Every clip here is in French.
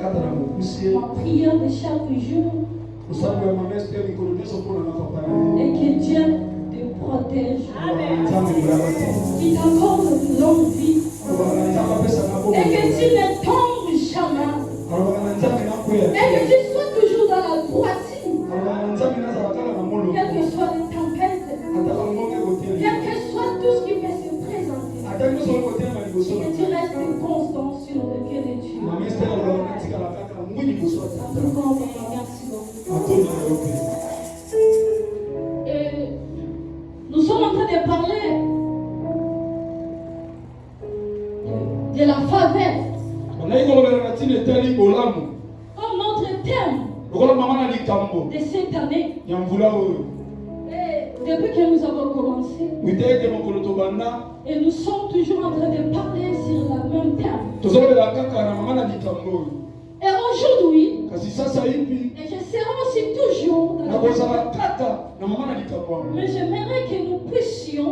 en prière de chaque jour. Et que Dieu te protège. Qu'il t'accorde une longue vie. Et que tu ne tombes jamais. Et que tu sois toujours dans la droiture. Quelle que soit les tempêtes. Quel que soit tout ce qui peut se présenter. Que tu restes constant sur le pied de Dieu. Merci beaucoup. Et nous sommes en train de parler de la faveur. Comme notre thème de cette année. Et depuis que nous avons commencé, et nous sommes toujours en train de parler sur le même thème. Et aujourd'hui, et je serai aussi toujours dans la mais j'aimerais que nous puissions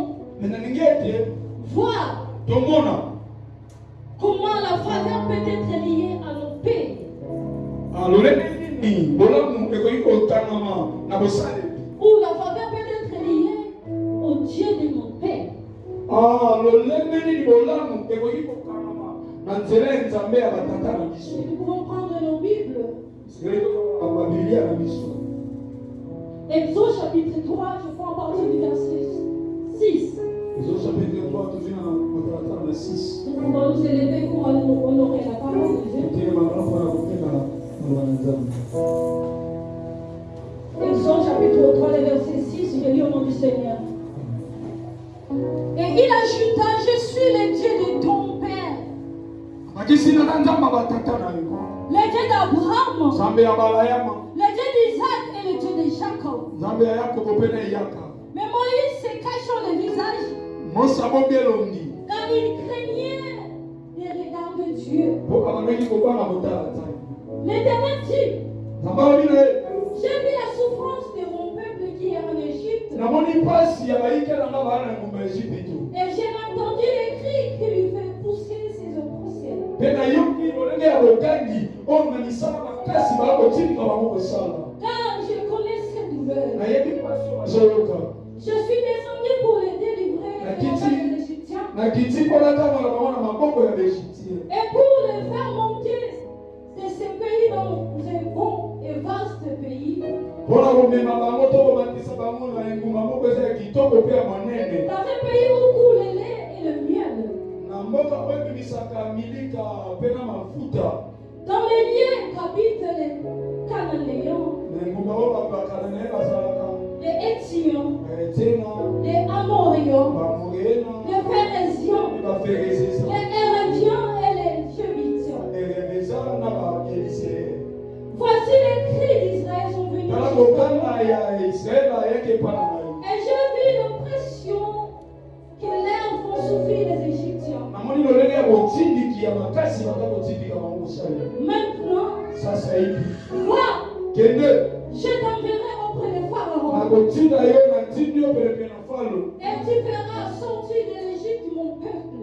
voir comment la faveur peut être liée à nos pays. Ou la faveur peut être liée au Dieu de mon père. Nous pouvons prendre nos Bibles. Exode chapitre 3, je prends à partir du verset 6. Exode chapitre 3, le 6. Nous pouvons nous élever pour honorer la parole de Dieu. Exode chapitre 3, le verset 6, je lis au nom du Seigneur. Et il ajouta, je suis le Dieu de ton père. Le Dieu d'Abraham, le Dieu d'Isaac et le Dieu de Jacob. Mais Moïse se cachant le visage, car il craignait les regards de Dieu. L'Éternel dit, j'ai vu la souffrance de mon peuple qui est en Égypte. Et j'ai entendu les cris qui lui fait pousser ses oppresseurs. Car je connais ses douleurs. Je suis descendu pour les délivrer des Égyptiens. Et pour les faire monter de ce pays dans un bon et vaste pays. Dans un pays où coule le lait et le miel. Dans les lieux qu'habitent les Cananéens, les Étiens, les Amoriens, les Phéréziens, les Héréviens et les Jébusiens. Voici les cris d'Israël sont venus. Et j'ai vu l'oppression que l'air font souffrir les Égyptiens. Maintenant, vois, je t'enverrai auprès de Pharaon. Et tu feras sortir de l'Égypte mon peuple.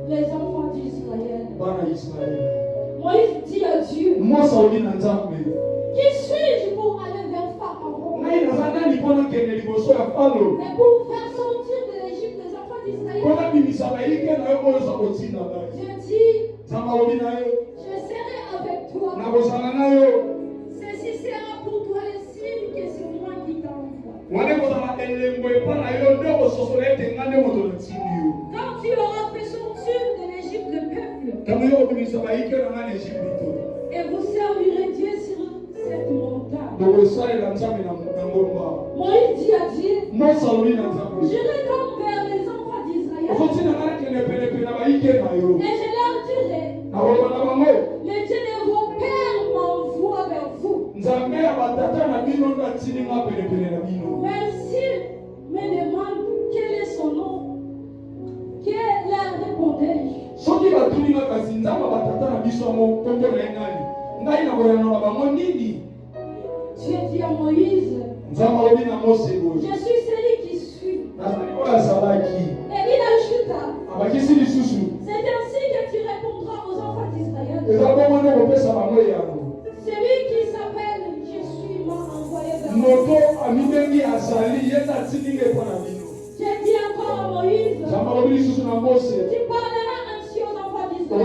Les enfants d'Israël. Moïse dit à Dieu, qui suis-je pour aller vers Pharaon? Et pour faire sortir de l'Égypte les enfants d'Israël. Dieu dit, je serai avec toi. Ceci sera pour toi le signe que c'est moi qui t'envoie. Quand tu auras fait sortir de l'Égypte le peuple, et vous servirez Dieu sur cette montagne. Moïse dit à Dieu, j'irai donc vers les enfants d'Israël. Et je leur dirai, le Dieu de vos pères m'envoie vers vous. Mais s'ils me demandent quel est son nom, quel leur répondrai-je? Dieu dit à Moïse, je suis celui qui suis. Et il ajouta, c'est ainsi que tu répondras parleras ainsi aux enfants d'Israël.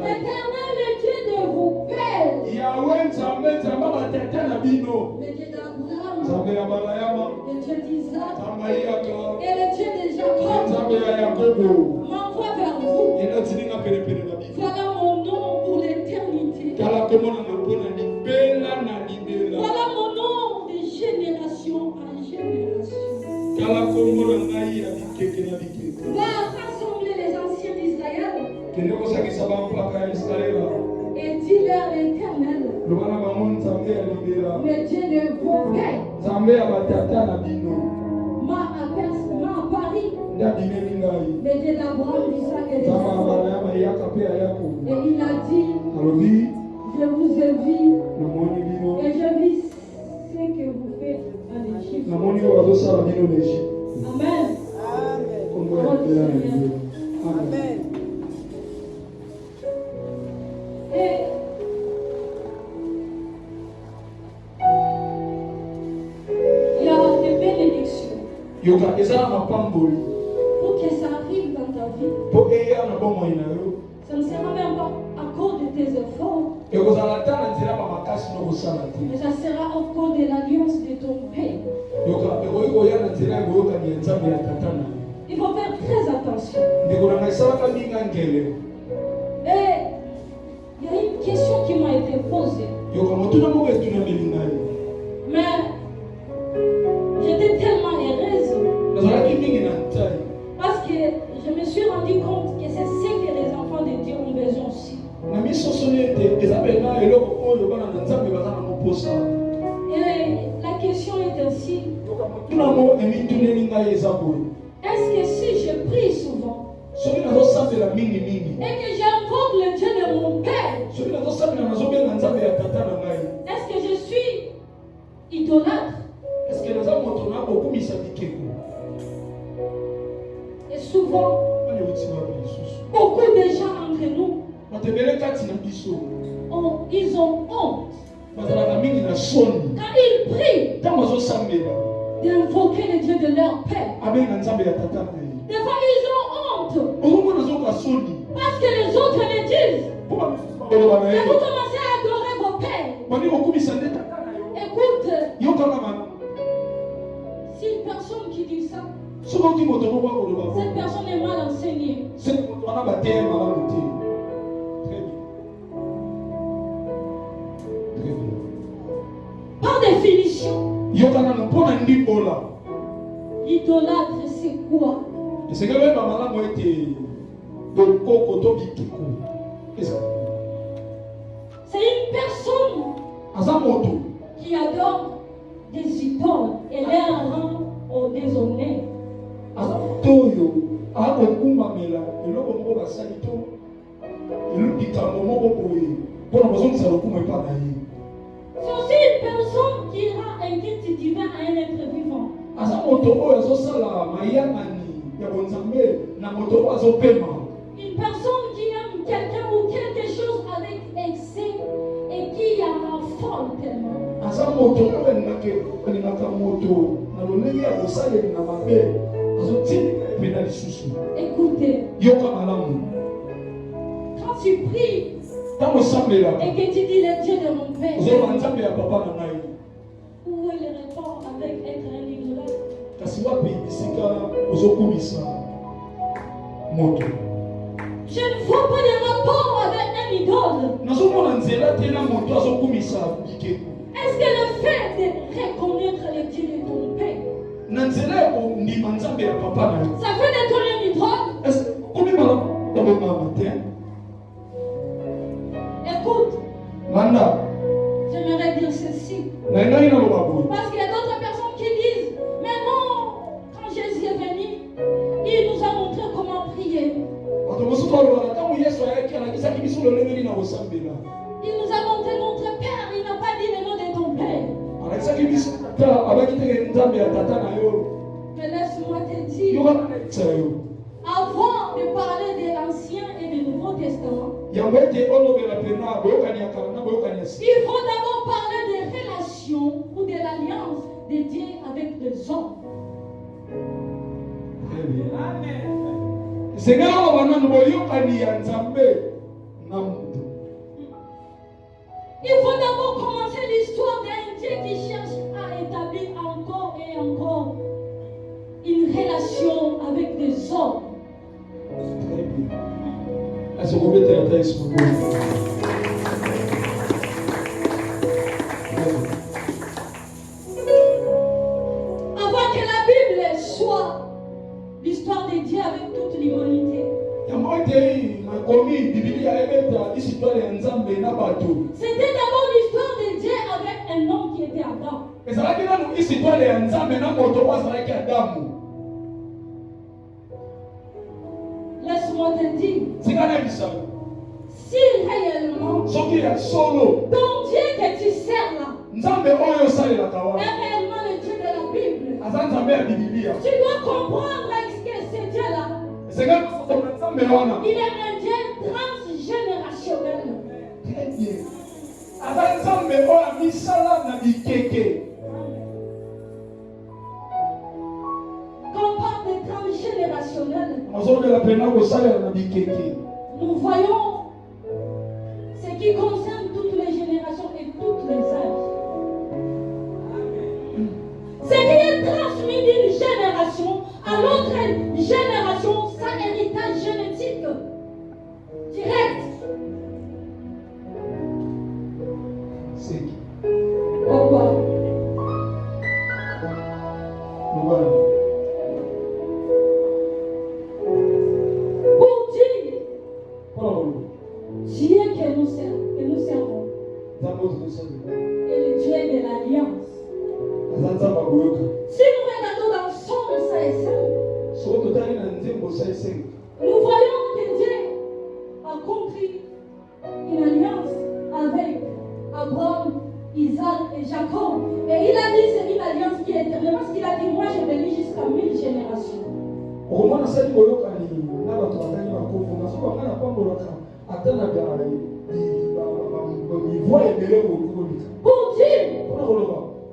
L'Éternel, le Dieu de vos pères, le Dieu d'Abraham, le Dieu d'Isaac et le Dieu de Jacob m'envoie vers vous. Voilà mon nom pour l'éternité. Voilà mon nom de génération en génération. Va rassembler les anciens d'Israël et dis-leur l'Éternel, le Dieu de vos pères, m'a apparu, le Dieu d'Abraham, d'Isaac et de Jacob. Et il a dit, je vous ai vu et je vis ce que vous faites en Égypte. Amen. Amen. Et il y a des bénédictions pour que ça arrive dans ta vie. Ça ne sera même pas à cause de tes efforts, mais ça sera à cause de l'alliance de ton Père. Il faut faire très attention. Et il y a une question qui m'a été posée. Mais j'étais tellement heureuse parce que je me suis rendu compte que c'est ce que les enfants de Dieu ont besoin aussi. Et la question est ainsi. Est-ce que si je prie souvent et que j'invoque le Dieu de mon Père, est-ce que je suis idolâtre? Et souvent, beaucoup de gens entre nous, ils ont honte quand ils prient d'invoquer le Dieu de leur Père. Des fois, ils ont honte parce que les autres le disent. Et vous commencez à adorer vos pères. Écoute, si une personne qui dit ça, cette personne est mal enseignée. Par définition, l'idolâtre, c'est quoi? C'est une personne qui adore des idoles et les rend au déshonneur. C'est aussi une personne qui rend un culte divin à un être vivant. Une personne qui aime quelqu'un ou quelque chose avec excès et qui en raffole tellement. Écoutez, quand tu pries et que tu dis le Dieu de mon Père, où est le rapport avec être un idolâtre? Je ne vois pas de rapport avec un idole. Est-ce que le fait de reconnaître le Dieu de ton Père, ça fait de toi un idole? Écoute, j'aimerais dire ceci. Parce qu'il y a d'autres personnes qui disent, mais non, quand Jésus est venu, il nous a montré comment prier. Il nous a montré notre Père, il n'a pas dit le nom de ton Père. Mais laisse-moi te dire, avant de parler de l'Ancien et du Nouveau Testament, il faut d'abord parler des relations ou de l'alliance de Dieu avec les hommes. Seigneur, on va nous boyokani ya Nzambe na mutu. Il faut d'abord commencer l'histoire d'un Dieu qui cherche à établir encore et encore une relation avec des hommes. Très bien. Est-ce que vous mettez la taille sur vous? Avant que la Bible soit l'histoire de Dieu avec toute l'humanité. C'était d'abord l'histoire de Dieu avec un homme qui était Adam. Laisse-moi te dire, si réellement ton Dieu que tu sers là est réellement le Dieu de la Bible, tu dois comprendre que ce Dieu là, il est un Dieu transgénérationnel. Très bien. Quand on parle de transgénérationnel, nous voyons ce qui concerne toutes les générations et tous les âges. Ce qui est transmis d'une génération à l'autre génération, ça héritage génétique direct. C'est qui? Pourquoi? Pour dire Dieu que nous servons est le Dieu de l'alliance. Si nous regardons dans Somme 5, nous voyons que Dieu a conclu une alliance avec Abraham, Isaac et Jacob. Et il a dit c'est une alliance qui est éternelle. Parce qu'il a dit moi je bénis jusqu'à 1000 générations. Pour dire,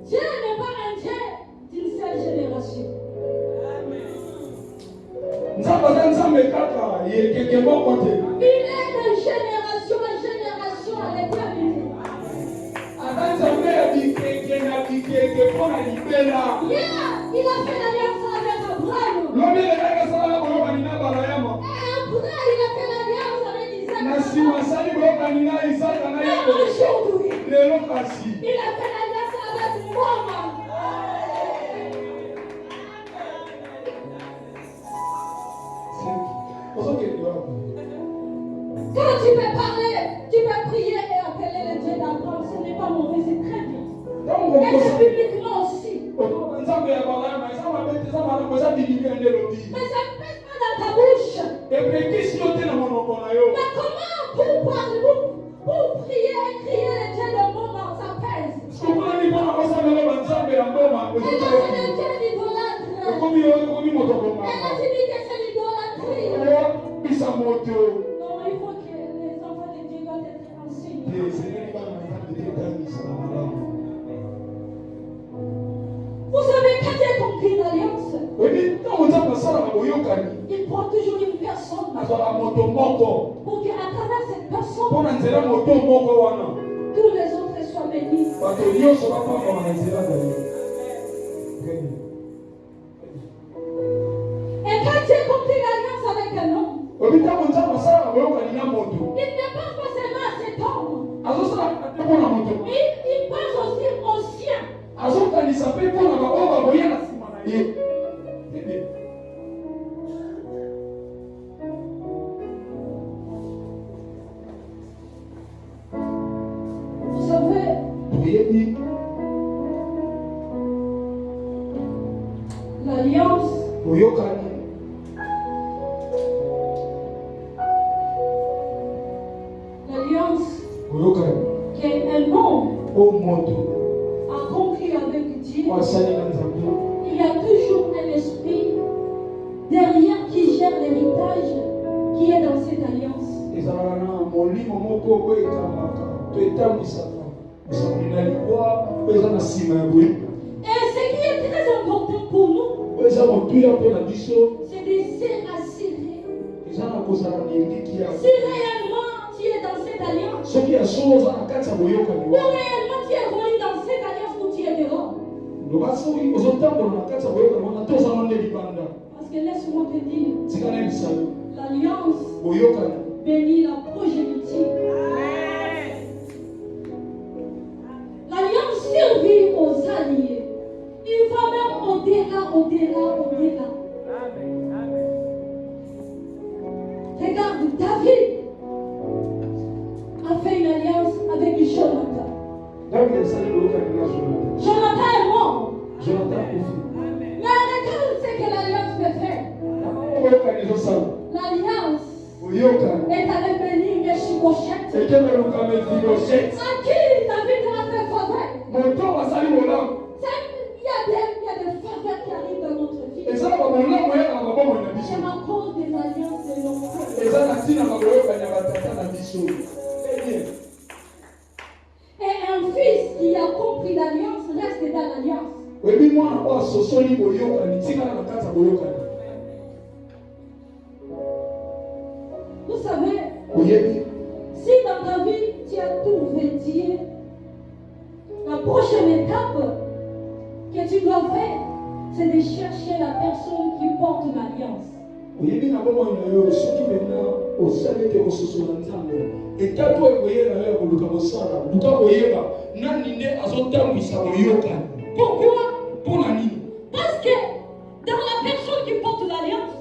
Dieu n'est pas un Dieu d'une seule génération. Il est de génération en génération à l'éternité. Il a fait l'alliance avec Abraham. Et après, il a fait l'alliance avec Isaac. Et aujourd'hui, il a fait l'alliance avec moi. Quand tu peux parler, tu peux prier et appeler le Dieu d'Abraham, ce n'est pas mauvais, c'est très bien. Et c'est bibliquement aussi. Mais ça ne pèse pas dans ta bouche. Mais comment pour prier et crier le Dieu de Boma, ça pèse? Et là, c'est le Dieu d'idolâtre. Et là, tu dis que c'est l'idolâtrie. Non, il faut que les enfants de Dieu doivent être enseignés. Vous savez, quand Dieu conclut une alliance, il prend toujours une personne pour qu'à travers cette personne, tous les autres soient bénis. Et quand Dieu conclut l'alliance avec un homme, il ne pense pas seulement à cet homme, il pense aussi au sien. Vous savez, l'alliance qu'un homme a conclu avec Dieu, il y a toujours un esprit derrière qui gère l'héritage qui est dans cette alliance. Et ce qui est très important pour nous, C'est des serres à serrer. Si réellement tu es dans cette alliance, ou réellement tu es relié dans cette alliance où tu es dehors. Parce que laisse-moi te dire, l'alliance bénit la progéniture. L'alliance survit aux alliés. Il va même au-delà. Regarde, David a fait une alliance avec Jonathan. Jonathan est mort. Mais regarde ce que l'alliance peut faire. L'alliance est allée bénir Mephibosheth. À qui David a fait faveur. Il y a des faveurs qui arrivent dans notre vie. C'est à cause des alliances de nos frères. Et un fils qui a compris l'alliance reste dans l'alliance. Vous savez, si dans ta vie tu as trouvé Dieu, la prochaine étape que tu dois faire, c'est de chercher la personne qui porte l'alliance. Pourquoi? Parce que dans la personne qui porte l'alliance,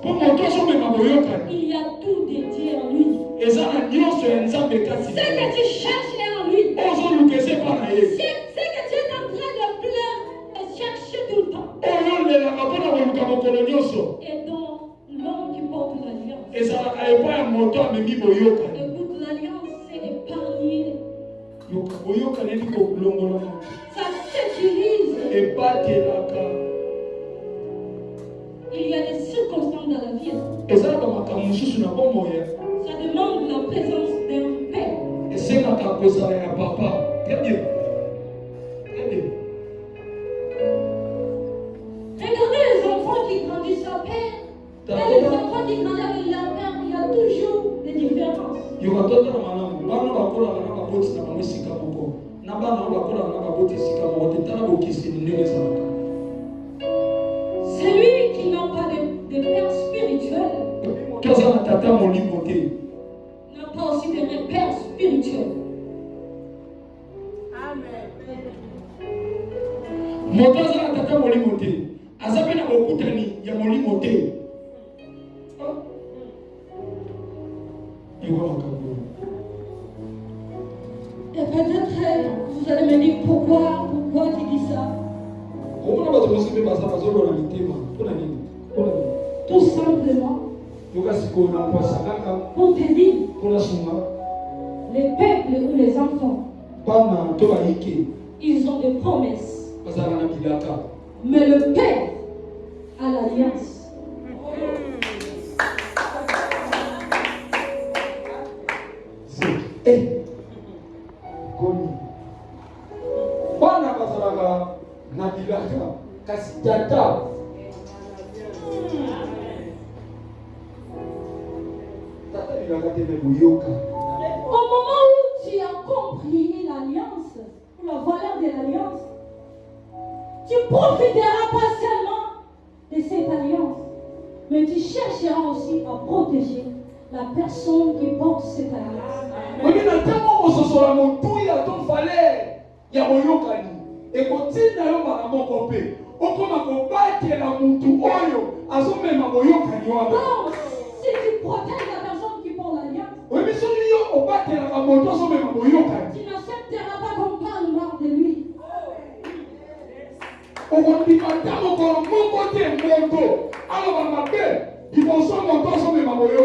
il y a tout de Dieu en lui. Ce que tu cherches est en lui. Ce que tu es en train de plaire et chercher tout le temps. Et donc, l'homme qui porte l'alliance. Écoute, l'alliance, c'est épargner. Ça sécurise. Il y a des circonstances dans la vie. Ça demande la présence d'un père. Regardez les enfants qui grandissent sans père. Et les enfants qui grandissent avec leur père, il y a toujours des différences. Celui qui n'a pas de père spirituel n'a pas aussi de repère spirituel. Amen. Et peut-être vous allez me dire pourquoi tu dis ça. Tout simplement pour te dire, les peuples ou les enfants, ils ont des promesses. Mais le Père a l'alliance. Au moment où tu as compris l'alliance, la valeur de l'alliance, tu profiteras pas seulement de cette alliance, mais tu chercheras aussi à protéger la personne qui porte cette alliance. Donc, si tu protèges la personne qui porte l'alliance, tu n'accepteras pas qu'on parle mal de lui.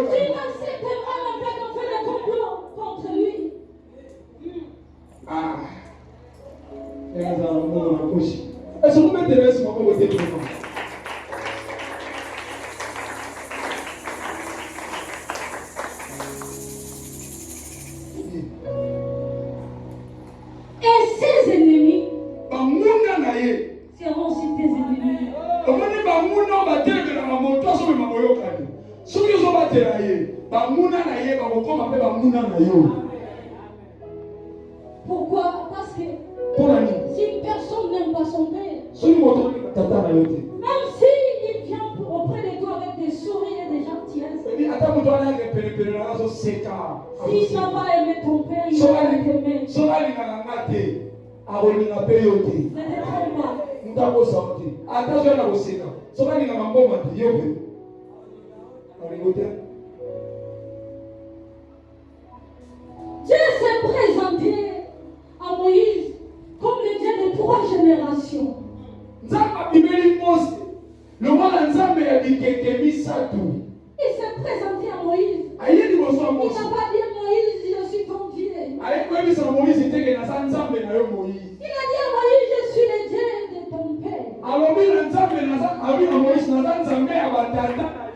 Tu n'accepteras même pas qu'on fait des complots contre lui. Et ses ennemis seront aussi tes ennemis. boyokani. Soki ozobatela ye, bamuna na ye bakokoma mpe bamuna na yo. Pourquoi? Parce que si une personne n'aime pas son père, même s'il vient auprès de toi avec des sourires et des gentillesses, s'il n'a pas aimé ton père, il va t'aimer. Ne te trompe pas. Dieu s'est présenté à Moïse comme le Dieu de 3 générations. Il s'est présenté à Moïse. Il n'a pas dit à Moïse, je suis ton Dieu. Il a dit à Moïse, je suis le Dieu de ton père.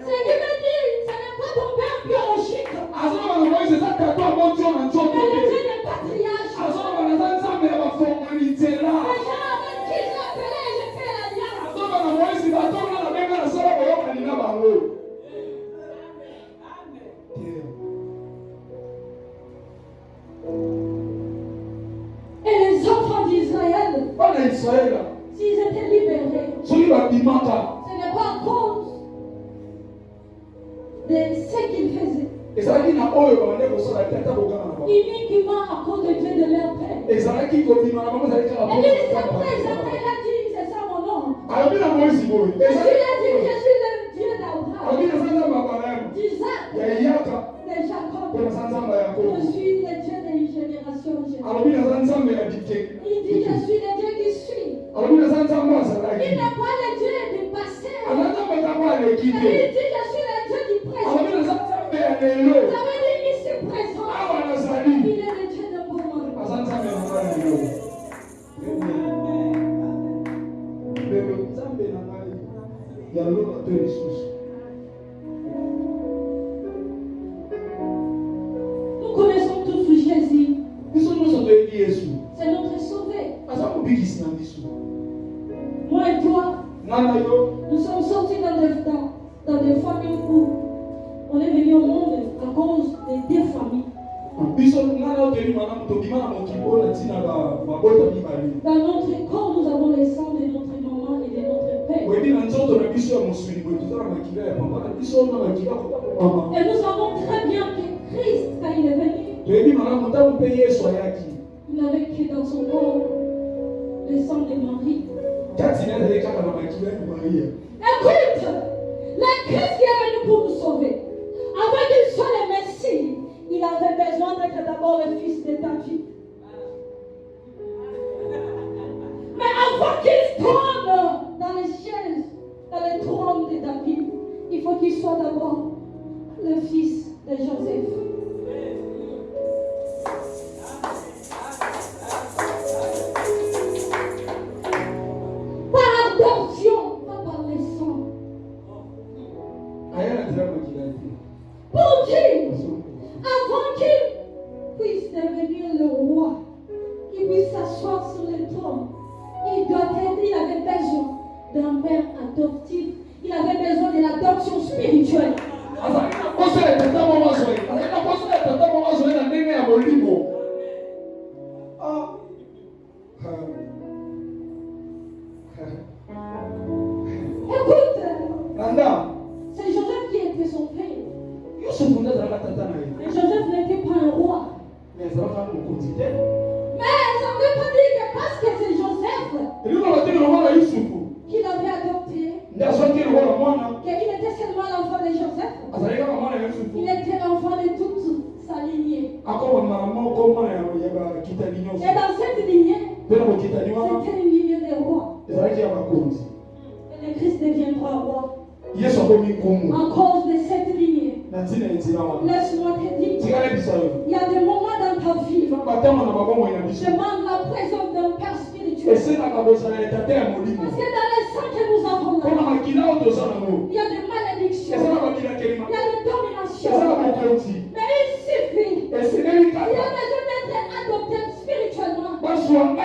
Ce qui veut dire, ce n'est pas ton père biologique. Mais le Dieu des patriarches. Les gens avec qui j'appelais, je fais l'alliance. Et les enfants d'Israël, s'ils étaient libérés, ce n'est pas à cause de ce qu'ils faisaient. Uniquement à cause de Dieu de leur père. Et lui s'est présenté, il a dit, c'est ça mon nom. Je suis le Dieu d'Abraham, d'Isaac, de Jacob. Je suis le Dieu des générations. Il dit, je suis le Dieu qui suis. Il n'est pas le Dieu du passé. Et il dit, je suis le Dieu du présent. Ça veut dire ici présent. Il est le Dieu de bon monde. Nous connaissons tous Jésus. C'est notre sauveur. Moi et toi, nous sommes sortis dans des familles où on est venu au monde à cause des 2 familles. Dans notre corps, nous avons les sangs de notre maman et de notre père. Et nous savons très bien que Christ, quand il est venu, il avait que dans son corps le sang de Marie. Écoute, le Christ qui est venu pour nous sauver, avant qu'il soit le Messie, il avait besoin d'être d'abord le fils de David. Mais avant qu'il trône dans les chaises, dans le trône de David, il faut qu'il soit d'abord le fils de Joseph. Par adoption, pas par le sang. Pour dire, avant qu'il puisse devenir le roi, qu'il puisse s'asseoir sur le trône, il avait besoin d'un père adoptif. Il avait besoin de l'adoption spirituelle. Écoute, c'est Joseph qui était son père. Mais Joseph n'était pas un roi. Mais ça ne veut pas dire que parce que c'est Joseph qu'il avait adopté, qu'il était seulement l'enfant de Joseph. Il était l'enfant de toute sa lignée. Et dans cette lignée, c'était une lignée de rois. Et le Christ deviendra roi. En cause de cette lignée. Laisse-moi te dire, il y a des moments dans ta vie, demande la présence d'un père spirituel. Parce que dans les sang que nous avons là, il y a des malédictions, il y a des dominations. Mais il suffit, il y a besoin d'être adopté spirituellement. Que cette personne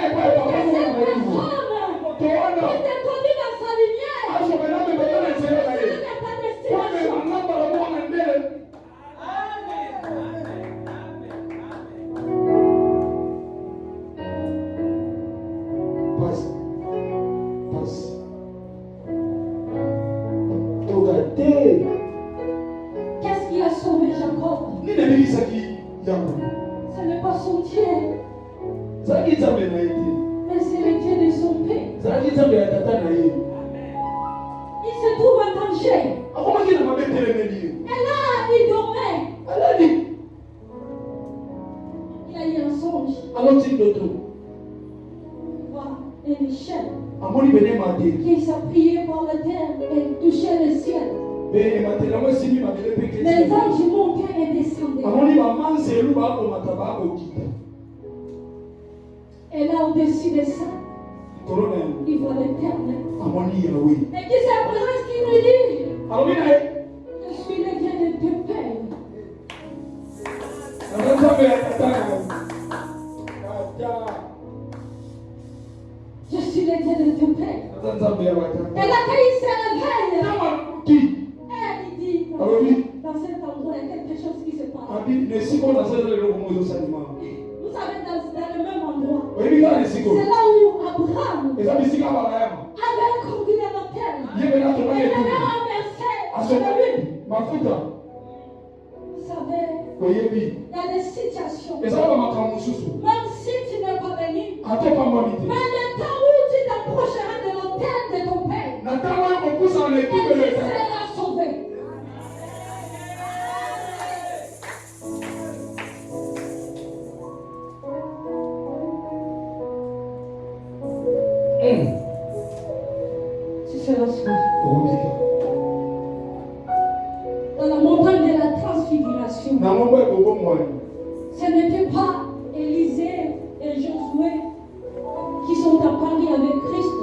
qui te conduit dans sa lumière, ce n'est pas destination. Ce n'est pas son Dieu, mais c'est le Dieu de son père. Il se trouve en danger. Et là, il dormait. Il a eu un songe. Il voit une chaîne qui s'appuyait par la terre et touchait le ciel. Les anges montaient et descendaient. Et là, au-dessus de ça, il voit l'Éternel. Et qui c'est après ce qu'il nous dit? Je suis le Dieu de tes pères. Je suis le Dieu de ton père. Et là, quand il se réveille, il dit, dans cet endroit, il y a quelque chose qui se passe. Vous savez, dans le même endroit, c'est là où Abraham avait conduit la terre. Il avait renversé la lune. Vous savez, il y a des situations, même si tu n'es pas venu, mais le temps où tu t'approcheras de l'autel de ton père, et tu seras sauvé. Tu seras sauvé. Dans la montagne de la transfiguration, ce n'était pas Élisée et Josué qui sont apparus avec Christ.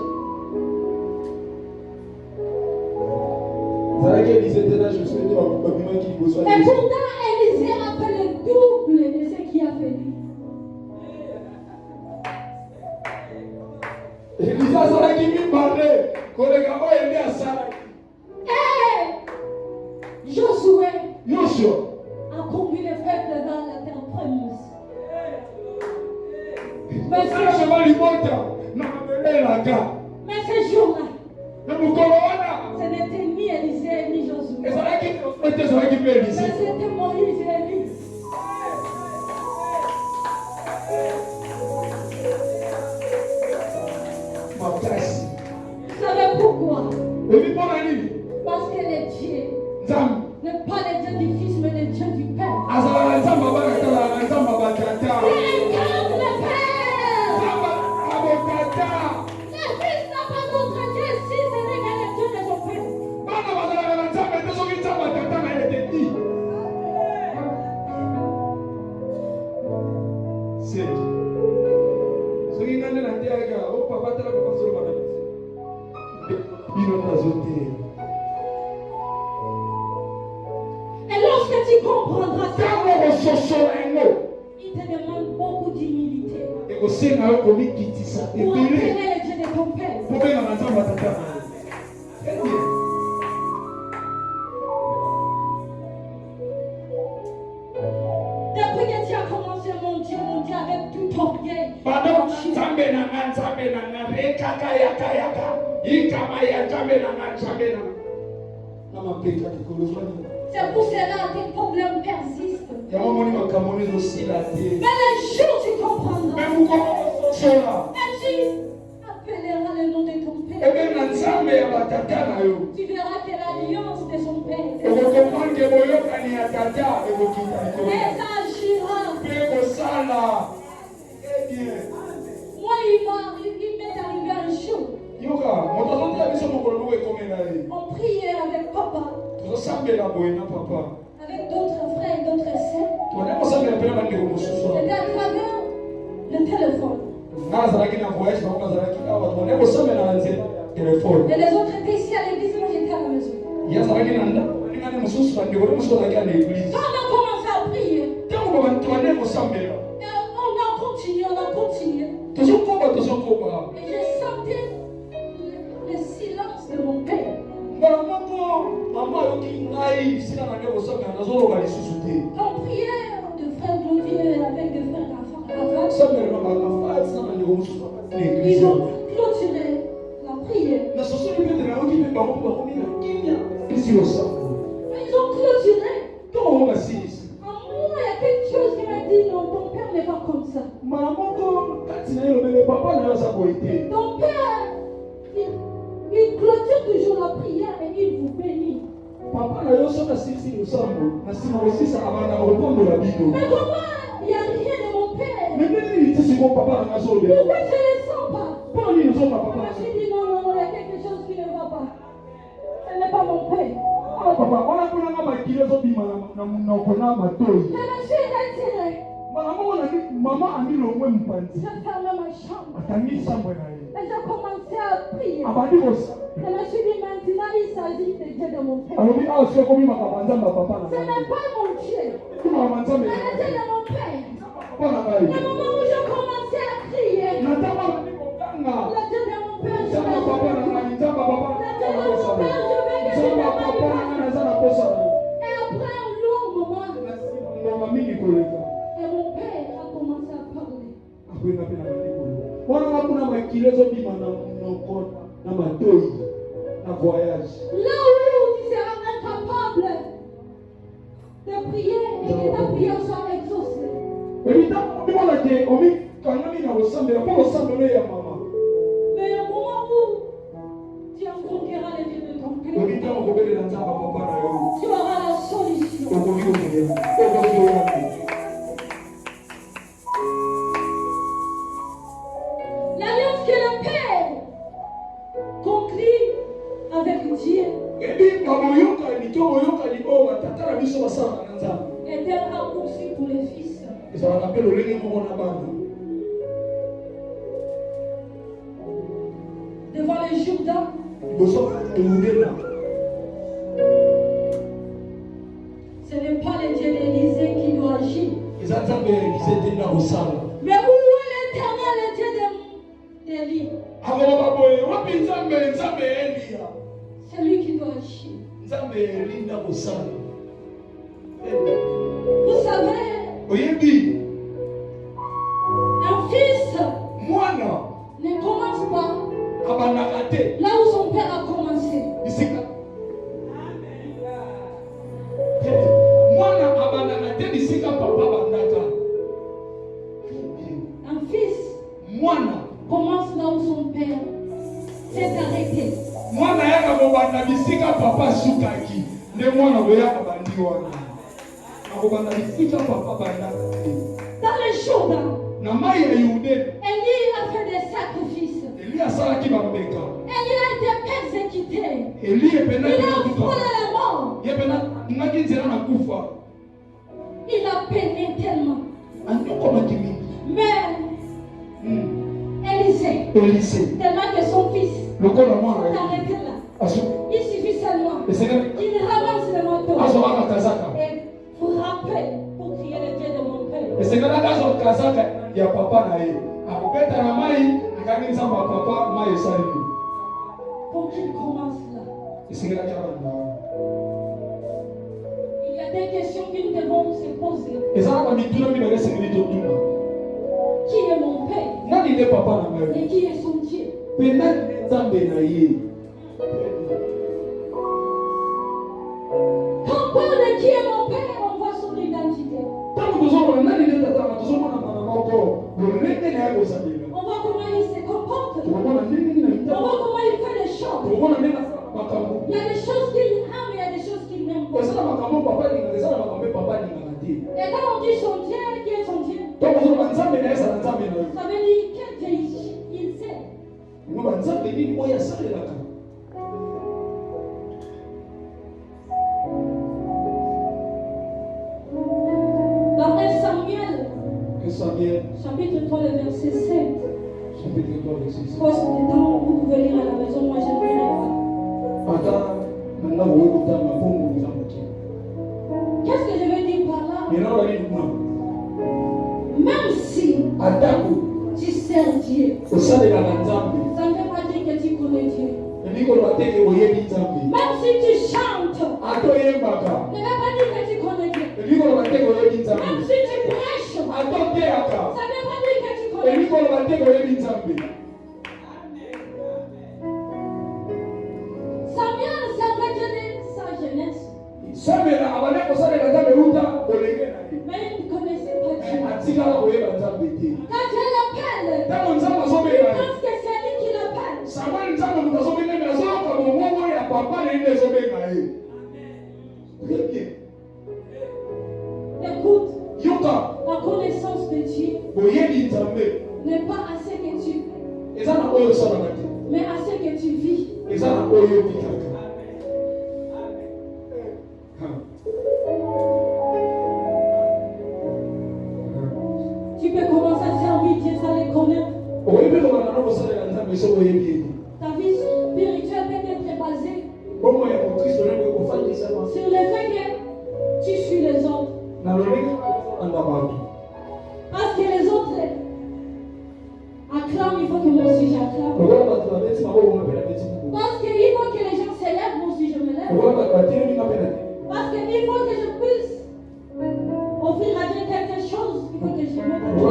Et pourtant, Élisée a fait le double de ce qu'il a fait lui. Et Josué a conduit le peuple dans la terre promise. Mais ce jour-là, ce n'était ni Élisée ni Josué, mais c'était Moïse et Élie. Vous savez pourquoi? Parce que les dieux n'est pas le Dieu du Fils, mais le Dieu du Père. Il incarne le Père. Le Fils n'a pas d'autre Dieu si ce n'est que le Dieu de son Père. Et lorsque tu comprendras ça, il te demande beaucoup d'humilité pour appeler le Dieu de ton Père. Depuis que tu as commencé, mon Dieu, avec tout orgueil, c'est pour cela que tes problèmes persistent. Mais le jour tu comprendras, et tu appelleras le nom de ton Père, tu verras que l'alliance de son Père agira. Moi, il m'est arrivé un jour. On priait avec papa, avec d'autres frères et d'autres sœurs. C'était à travers le téléphone. Et les autres étaient ici à l'église, moi j'étais à la maison. Quand on a commencé à prier, et on a continué. Et je sentais le silence de mon père. On priait de frère Claudier avec des frères d'enfants. Ils ont clôturé la prière. Mais ils ont clôturé. En moi, il y a quelque chose qui m'a il n'y a rien de mon père? Pourquoi je ne le sens pas? Moi, je dis non, il y a quelque chose qui ne va pas. Ce n'est pas mon père. Je me suis retirée. Maman a mis le moins de J'ai fermé ma chambre. Et j'ai commencé à prier. Je me suis dit maintenant il s'agit de Dieu de mon père. Ce n'est pas mon Dieu. C'est le Dieu de mon père. Le moment où je commençais à crier, le Dieu de mon père, je vais et après un long moment, et mon père a commencé à parler. Là où tu seras incapable de prier et que ta prière soit exaucée. Mais au moment où tu conquéras les dieux de ton père, tu auras la solution. L'alliance que le Père conclut avec Dieu est un raccourci pour les fils. Devant les Jourdain, ce n'est pas le Dieu d'Élysée qui doit agir. Mais où est l'Éternel, le Dieu d'Élie? C'est lui qui doit agir. Vous savez, un fils ne commence pas là où son père a commencé. Un fils commence là où son père s'est arrêté. Dans le Jourdain, Élie a fait des sacrifices. Élie a été persécuté. Il a frôlé la mort. Il a peiné tellement. Mais Élisée, tellement que son fils s'est arrêté là. Il suffit seulement qu'il ramasse le manteau et frapper pour crier le Dieu de mon père. Pour qu'il commence là. Il y a des questions que nous devons se poser. Qui est mon père? Et qui est son Dieu? Quand on parle de qui est mon père, on voit son identité. On voit comment il se comporte. On voit comment il fait les choses. Il y a des choses qu'il aime et il y a des choses qu'il n'aime pas. Et quand on dit son Dieu, qui est son Dieu? Ça veut dire quel Dieu il sait. Dans 1 Samuel, chapitre 3, le verset 7. Parce que temps, vous pouvez lire à la maison, moi je ne lirai pas. Qu'est-ce que je veux dire par là? Même si tu sers Dieu, ça ne veut pas dire que tu connais Dieu. Même si tu chantes, ça ne veut pas dire que tu connais Dieu. Même si tu prêches, ça ne veut pas dire que tu connais Dieu. Samuel servait Dieu de sa jeunesse. Mais il ne connaissait pas Dieu. Quand Dieu l'appelle, il pense que c'est lui qui l'appelle. n'est pas à ce que tu fais, Et ça n'a pas eu ça dans la vie. mais à ce que tu vis. Et ça n'a pas eu ça. Tu peux commencer à servir Dieu sans les connaître. Ta vie spirituelle peut être basée sur le fait que tu suis les autres. Parce que les autres acclament, il faut que moi aussi j'acclame. Parce qu'il faut que les gens s'élèvent, moi aussi je me lève. Parce qu'il faut que je puisse offrir à Dieu quelque chose. Il faut que je mette à Dieu.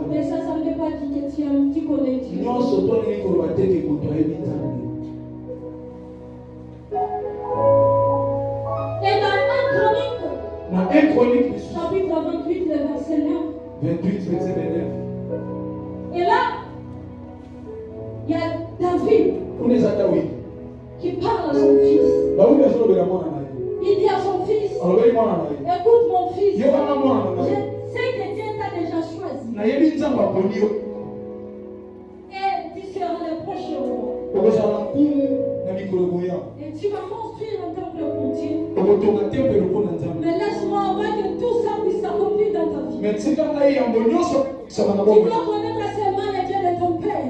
Mais ça ne veut pas dire que tu connais Dieu. Et dans 1 Chronique, chapitre 28, le verset 9. 28, verset 9. Et là, il y a David qui parle à son fils. Il dit à son fils, écoute mon fils, je sais que Dieu t'a déjà choisi. Et tu seras le prochain roi. Et tu vas construire un temple pour Dieu. Mais laisse-moi avant que tout ça puisse s'accomplir dans ta vie. Tu dois connaître seulement le Dieu de ton père.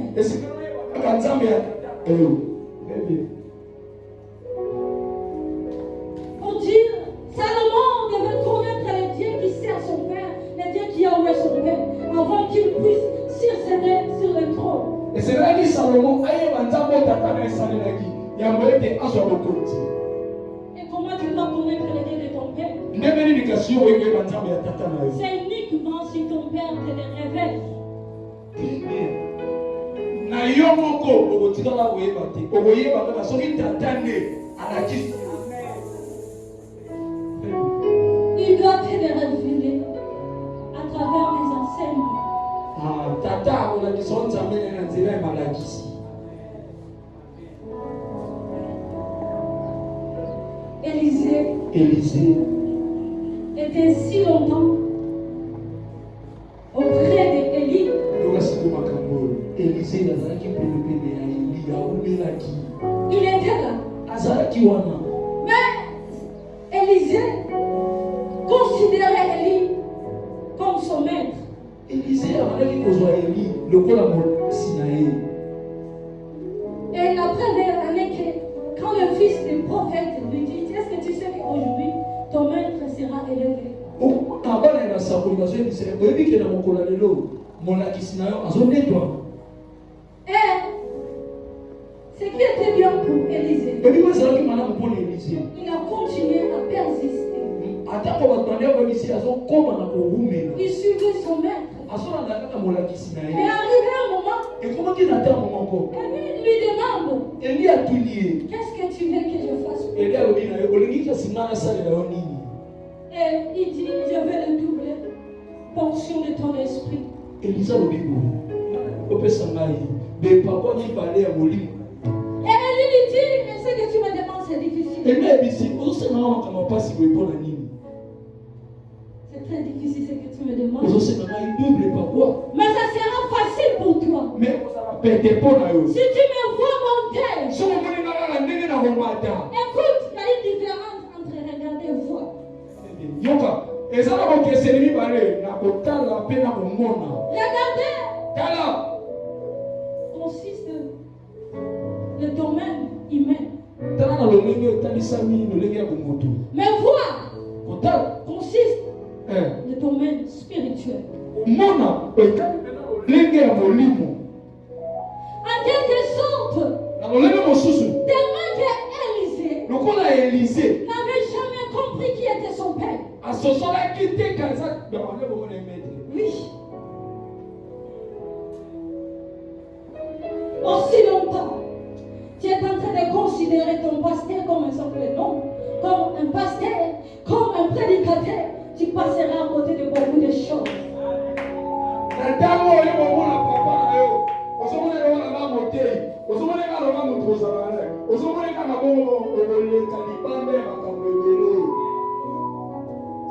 Pour dire, Salomon devait connaître le Dieu qui sert son père, le Dieu qui a oué son père, avant qu'il puisse succéder sur le trône. Et c'est là que Salomon a eu un tableau de Et comment tu dois connaître le Dieu de ton père? C'est uniquement si ton père te le révèle. Il doit te le révéler à travers les enseignements. Élisée était si longtemps auprès d'Élie. Il était là. Mais Élisée considérait Élie comme son maître. Et la première année que quand le fils du prophète lui dit, est-ce que tu sais qu'aujourd'hui ton maître sera élevé? Et ce qui était bien pour Élisée, il a continué à persister. Il suivait son maître. Et arrivé un moment, Élie lui demande, qu'est-ce que tu veux que je fasse? Et il dit, je veux le double portion de ton esprit. Et Élie lui dit, mais ce que tu me demandes, c'est difficile. C'est très difficile ce que tu me demandes. Mais ça sera facile pour toi. Si tu me vois monter, écoute, il y a une différence entre regarder et voir. Regarder consiste le domaine humain. Mais voir consiste le domaine spirituel. En quelque sorte, tellement qu'Élisée n'avait jamais compris qui était son père. Oui. Aussi longtemps, tu es en train de considérer ton pasteur comme un simple nom, comme un pasteur, comme un prédicateur, tu passeras à côté de beaucoup de choses.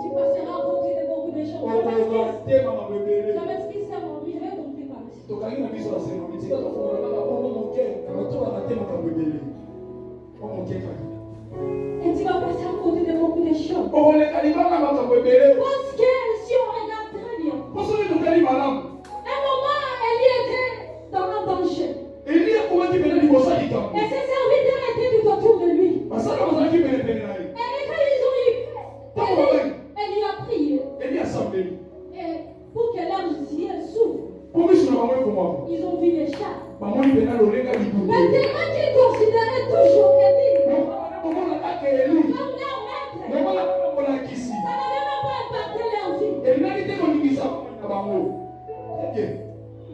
Tu passeras à côté de beaucoup de choses. Parce que si on regarde très bien, un moment, Élie était dans un danger. Et ses serviteurs étaient tout autour de lui. Et quand ils ont eu paix, Élie a prié. Et pour que leurs yeux s'ouvrent, ils ont vu les chats. Mais tellement qu'ils considéraient toujours Élie comme leur maître, ça n'avait même pas impacté leur vie.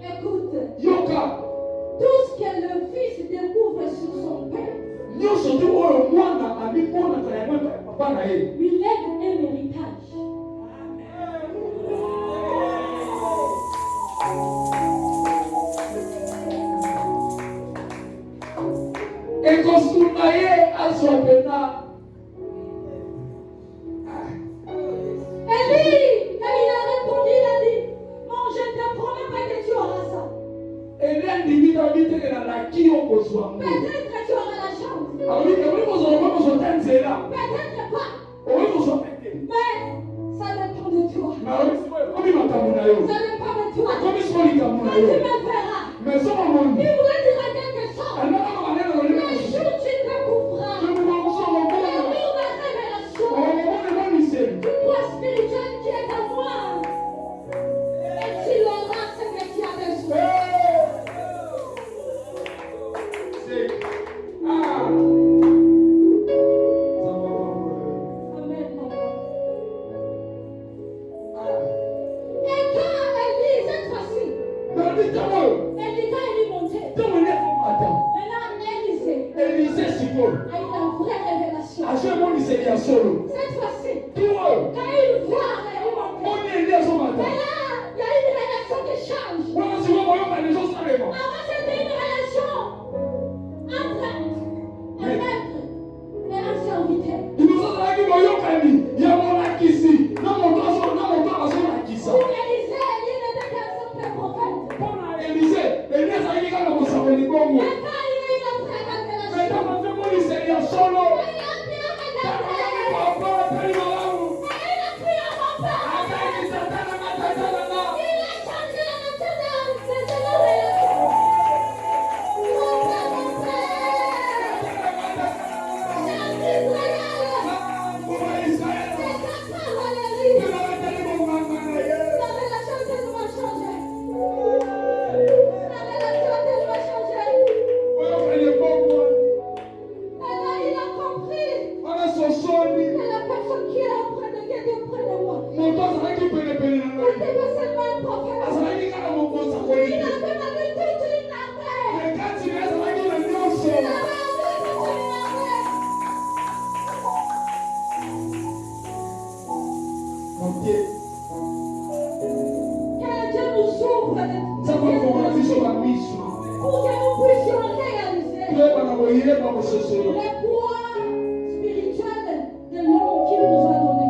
Écoute, tout ce que le fils découvre sur son père lui lègue un héritage. Et construire à son pénal. Élie a répondu, il a dit, non, je ne te promets pas que tu auras ça. Peut-être que tu auras la chance. Peut-être pas. Mais ça dépend de toi. Ça dépend de toi. Mais tu me verras. Il voulait dire quelque chose. Le jour tu découvriras le mur de révélation. Du poids spirituel qui est en moi. Et tu l'auras ce que tu as besoin. Amen, papa. Et quand Élie, cette fois-ci, Élie, quand Élie montait, maintenant Élisée a eu la vraie révélation. Cette fois-ci, quand il voit Élie monter, mais là, il y a une relation qui change. Avant, c'était une relation entre un maître et un serviteur. Pour Élisée, Élie n'était qu'un simple prophète. Mais quand il a eu la vraie révélation, il a bien regardé. Les poids spirituels de l'homme qu'il nous a donné.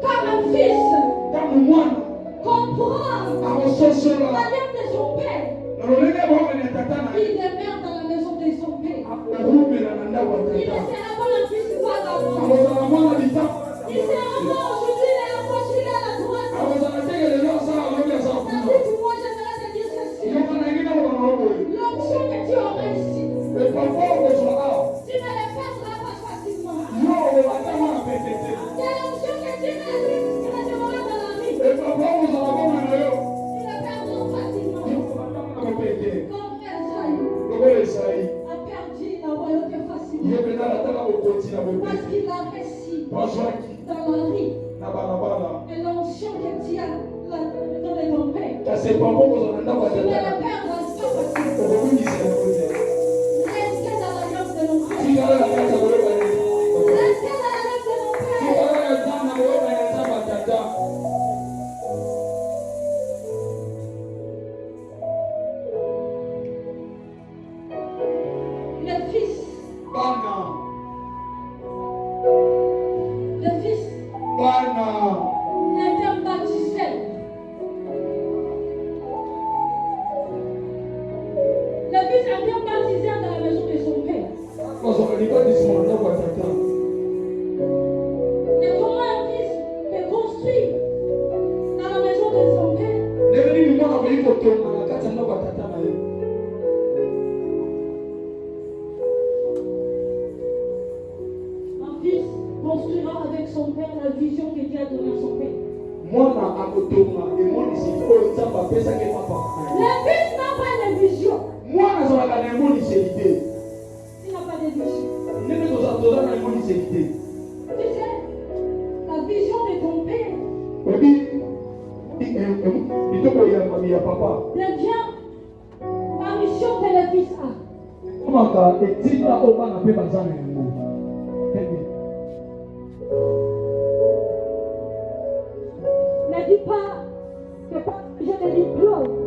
Car un fils comprend la manière de son père. Il demeure dans la maison de son père. Il ne sera pas le fils qui va d'abord. Il sera pas aujourd'hui, il est là, celui-là à la droite. Tandis que moi, j'aimerais te dire ceci. L'onction que tu auras ici, tu ne les perdras pas facilement. C'est l'onction que tu recevras dans la vie. Tu ne perdras facilement. Comme Esaïe a perdu la royauté facilement. Parce qu'il a réussi dans la vie. Et l'onction que tu as dans les ton père, tu ne la perdras pas facilement. Restez dans l'alliance de mon père. Restez dans l'alliance de mon père. Le fils était baptisé. devient ma mission que le Fils a. Ne dis pas que je ne dis plus.